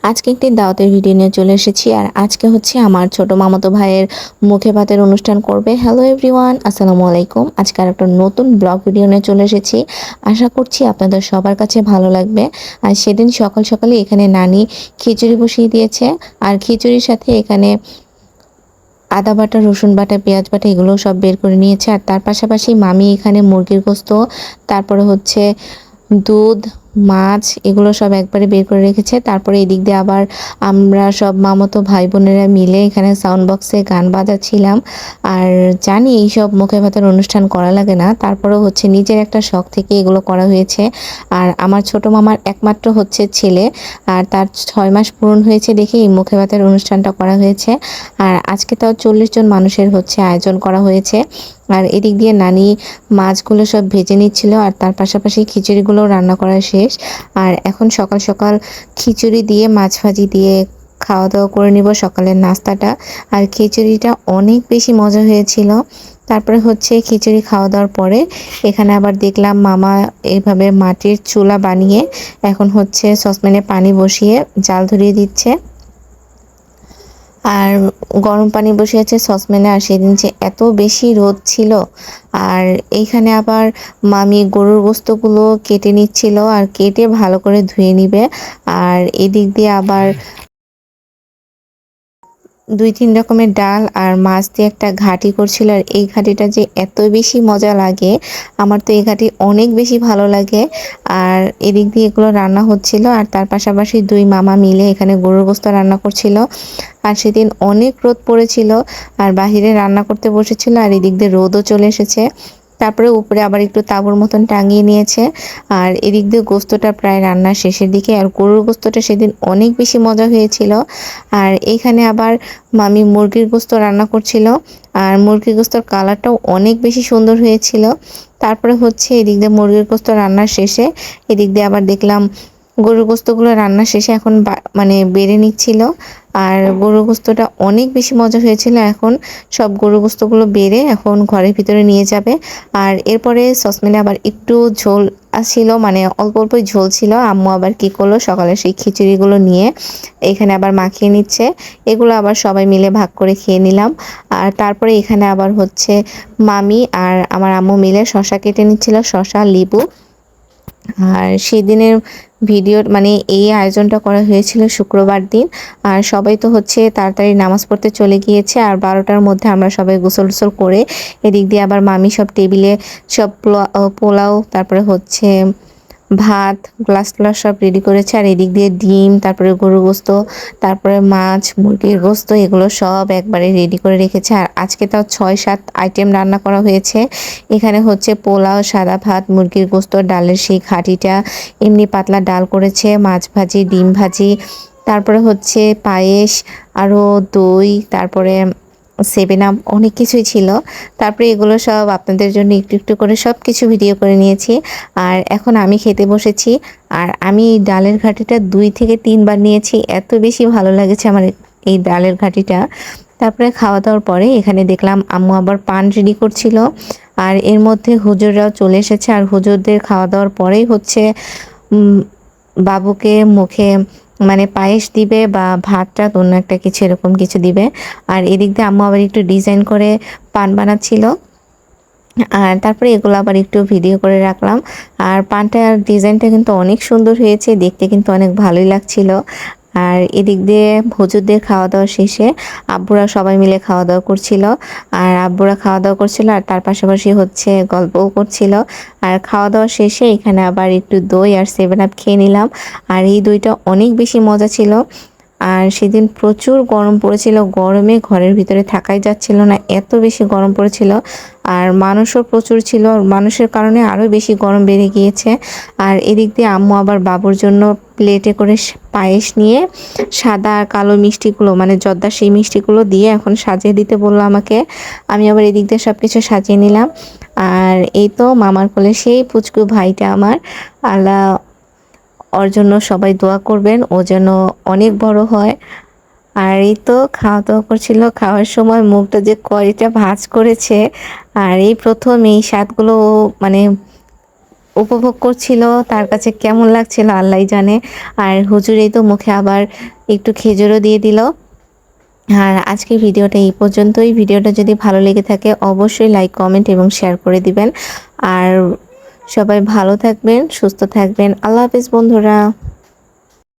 আজকে একটি দাওয়াতের ভিডিও নিয়ে চলে এসেছি। আর আজকে হচ্ছে আমার ছোট মামাতো ভাইয়ের মুখে ভাতের অনুষ্ঠান করবে। হ্যালো এভরিওয়ান, আসসালামু আলাইকুম। আজকে আর একটা নতুন ব্লগ ভিডিও নিয়ে চলে এসেছি। আশা করছি আপনাদের সবার কাছে ভালো লাগবে। আর সেদিন সকাল সকালে এখানে নানি খিচুড়ি বসিয়ে দিয়েছে। আর খিচুড়ির সাথে এখানে আদা বাটা, রসুন বাটা, পেঁয়াজ বাটা এগুলো সব বের করে নিয়েছে। আর তার পাশাপাশি মামি এখানে মুরগির গোস্ত, তারপরে হচ্ছে দুধ, মাছ এগুলো সব একবারে বের করে রেখেছে। তারপরে এদিক দিয়ে আবার আমরা সব মামাতো ভাই বোনেরা মিলে এখানে সাউন্ড বক্সে গান বাজাচ্ছিলাম। আর জানি এইসব মুখে ভাতের অনুষ্ঠান করা লাগে না, তারপরেও হচ্ছে নিজের একটা শখ থেকে এগুলো করা হয়েছে। আর আমার ছোট মামার একমাত্র হচ্ছে ছেলে, আর তার 6 মাস পূরণ হয়েছে দেখে এই মুখে ভাতের অনুষ্ঠানটা করা হয়েছে। আর আজকে তাও 40 জন মানুষের হচ্ছে আয়োজন করা হয়েছে। আর এদিক দিয়ে নানি মাছগুলো সব ভেজে নিচ্ছিল, আর তার পাশাপাশি খিচুড়িগুলো রান্না করা শেষ। আর এখন সকাল সকাল খিচুড়ি দিয়ে মাছ ভাজি দিয়ে খাওয়া দাওয়া করে নিব সকালের নাস্তাটা। আর খিচুড়িটা অনেক বেশি মজা হয়েছিল। তারপরে হচ্ছে খিচুড়ি খাওয়া দাওয়ার পরে এখানে আবার দেখলাম মামা এইভাবে মাটির চুলা বানিয়ে এখন হচ্ছে সসপ্যানে পানি বসিয়ে জাল ধরিয়ে দিচ্ছে। আর গরম পানি বসিয়েছে সসপ্যানে। আর সেদিন যে এত বেশি রোদ ছিল। আর এইখানে আবার মামি গরুর গোস্তগুলো কেটে নিচ্ছিল, আর কেটে ভালো করে ধুয়ে নিবে। আর এদিক দিয়ে আবার 2-3 রকমের ডাল আর মাছ দিয়ে একটা ঘাঁটি করছিল। আর এই ঘাঁটিটা যে এত বেশি মজা লাগে, আমার তো এই ঘাঁটি অনেক বেশি ভালো লাগে। আর এদিক দিয়ে এগুলো রান্না হচ্ছিল, আর তার পাশাপাশি 2 মামা মিলে এখানে গরুর গোস্ত রান্না করছিল। আর সেদিন অনেক রোদ পড়েছিল, আর বাহিরে রান্না করতে বসেছিল, আর এদিক দিয়ে রোদও চলে এসেছে। তারপরে উপরে আবার একটু তাঁবুর মতন টাঙিয়ে নিয়েছে। আর এদিক দিয়ে গোস্তটা প্রায় রান্নার শেষের দিকে। আর গরুর গোস্তটা সেদিন অনেক বেশি মজা হয়েছিল। আর এইখানে আবার মামি মুরগির গোস্ত রান্না করছিল, আর মুরগির গোস্তর কালারটাও অনেক বেশি সুন্দর হয়েছিল। তারপরে হচ্ছে এদিক দিয়ে মুরগির গোস্ত রান্নার শেষে এদিক দিয়ে আবার দেখলাম গরুর গোস্তগুলো রান্না শেষে এখন মানে বেড়ে নিচ্ছিল। আর গরুর গোস্তটা অনেক বেশি মজা হয়েছিল। এখন সব গরুর গোস্তগুলো বেড়ে এখন ঘরের ভিতরে নিয়ে যাবে। আর এরপরে সসপ্যানে আবার একটু ঝোল ছিল, মানে অল্প অল্পই ঝোল ছিল। আম্মু আবার কি করলো, সকালে সেই খিচুড়িগুলো নিয়ে এখানে আবার মাখিয়ে নিচ্ছে। এগুলো আবার সবাই মিলে ভাগ করে খেয়ে নিলাম। আর তারপরে এখানে আবার হচ্ছে মামি আর আমার আম্মু মিলে শসা কেটে নিচ্ছিল, শসা, লেবু। আর সেদিনের ভিডিও মানে এই আয়োজনটা করা হয়েছিল শুক্রবার দিন। আর সবাই তো হচ্ছে তাড়াতাড়ি নামাজ পড়তে চলে গিয়েছে। আর 12টার মধ্যে আমরা সবাই গোসল টোসল করে এদিক দিয়ে আবার মামি সব টেবিলে সব পোলাও, তারপরে হচ্ছে ভাত, গ্লাস গ্লাস সব রেডি করেছে। আর এদিক দিয়ে ডিম, তারপরে গরুর গোস্ত, তারপরে মাছ, মুরগির গোস্ত এগুলো সব একবারে রেডি করে রেখেছে। আর আজকে তাও 6-7 আইটেম রান্না করা হয়েছে। এখানে হচ্ছে পোলাও, সাদা ভাত, মুরগির গোস্ত, ডালের সেই ঘাটিটা, এমনি পাতলা ডাল করেছে, মাছ ভাজি, ডিম ভাজি, তারপরে হচ্ছে পায়েস, আরও দই, তারপরে 7 আপ, অনেক কিছুই ছিল। তারপরে এগুলো সব আপনাদের জন্য একটু একটু করে সব কিছু ভিডিও করে নিয়েছি। আর এখন আমি খেতে বসেছি। আর আমি এই ডালের ঘাটিটা 2 থেকে 3 বার নিয়েছি, এত বেশি ভালো লেগেছে আমার এই ডালের ঘাটিটা। তারপরে খাওয়া দাওয়ার পরে এখানে দেখলাম আম্মু আবার পান রেডি করছিল। আর এর মধ্যে হুজুররাও চলে এসেছে। আর হুজুরদের খাওয়া দাওয়ার পরেই হচ্ছে বাবুকে মুখে মানে পায়েস দিবে বা ভাতটা অন্য একটা কিছু এরকম কিছু দিবে। আর এদিক দিয়ে আম্মু আবার একটু ডিজাইন করে পান বানাচ্ছিল। আর তারপরে এগুলো আবার একটু ভিডিও করে রাখলাম। আর পানটার ডিজাইনটা কিন্তু অনেক সুন্দর হয়েছে, দেখতে কিন্তু অনেক ভালোই লাগছিল। আর এদিক দিয়ে হুজুরদের খাওয়া দাওয়া শেষে আব্বুরা সবাই মিলে খাওয়া দাওয়া করছিল। আর আব্বুরা খাওয়া দাওয়া করছিল, আর তার পাশাপাশি হচ্ছে গল্পও করছিল। আর খাওয়া দাওয়া শেষে এখানে আবার একটু দই আর 7 আপ খেয়ে নিলাম। আর এই দইটা অনেক বেশি মজা ছিল। আর সেদিন প্রচুর গরম পড়েছিল, গরমে ঘরের ভিতরে থাকাই যাচ্ছিল না, এত বেশি গরম পড়েছিল। আর মানুষও প্রচুর ছিল, মানুষের কারণে আরও বেশি গরম বেড়ে গিয়েছে। আর এদিক দিয়ে আম্মু আবার বাবুর জন্য প্লেটে করে পায়েস নিয়ে সাদা আর কালো মিষ্টিগুলো, মানে জর্দার সেই মিষ্টিগুলো দিয়ে এখন সাজিয়ে দিতে বললো আমাকে। আমি আবার এদিক দিয়ে সব কিছু সাজিয়ে নিলাম। আর এই তো মামার কোলে সেই পুচকু ভাইটা আমার, আল্লাহ ওর জন্য সবাই দোয়া করবেন, ও যেন অনেক বড় হয়। আর এই তো খাওয়া দাওয়া করছিল, খাওয়ার সময় মুখটা যে কয়টা ভাঁজ করেছে। আর এই প্রথম এই স্বাদগুলো ও মানে উপভোগ করছিল, তার কাছে কেমন লাগছিল আল্লাহই জানে। আর হুজুর এই তো মুখে আবার একটু খেজুরও দিয়ে দিল। আর আজকের ভিডিওটা এই পর্যন্তই। ভিডিওটা যদি ভালো লেগে থাকে অবশ্যই লাইক, কমেন্ট এবং শেয়ার করে দিবেন। আর সবাই ভালো থাকবেন, সুস্থ থাকবেন। আল্লাহ হাফেজ বন্ধুরা।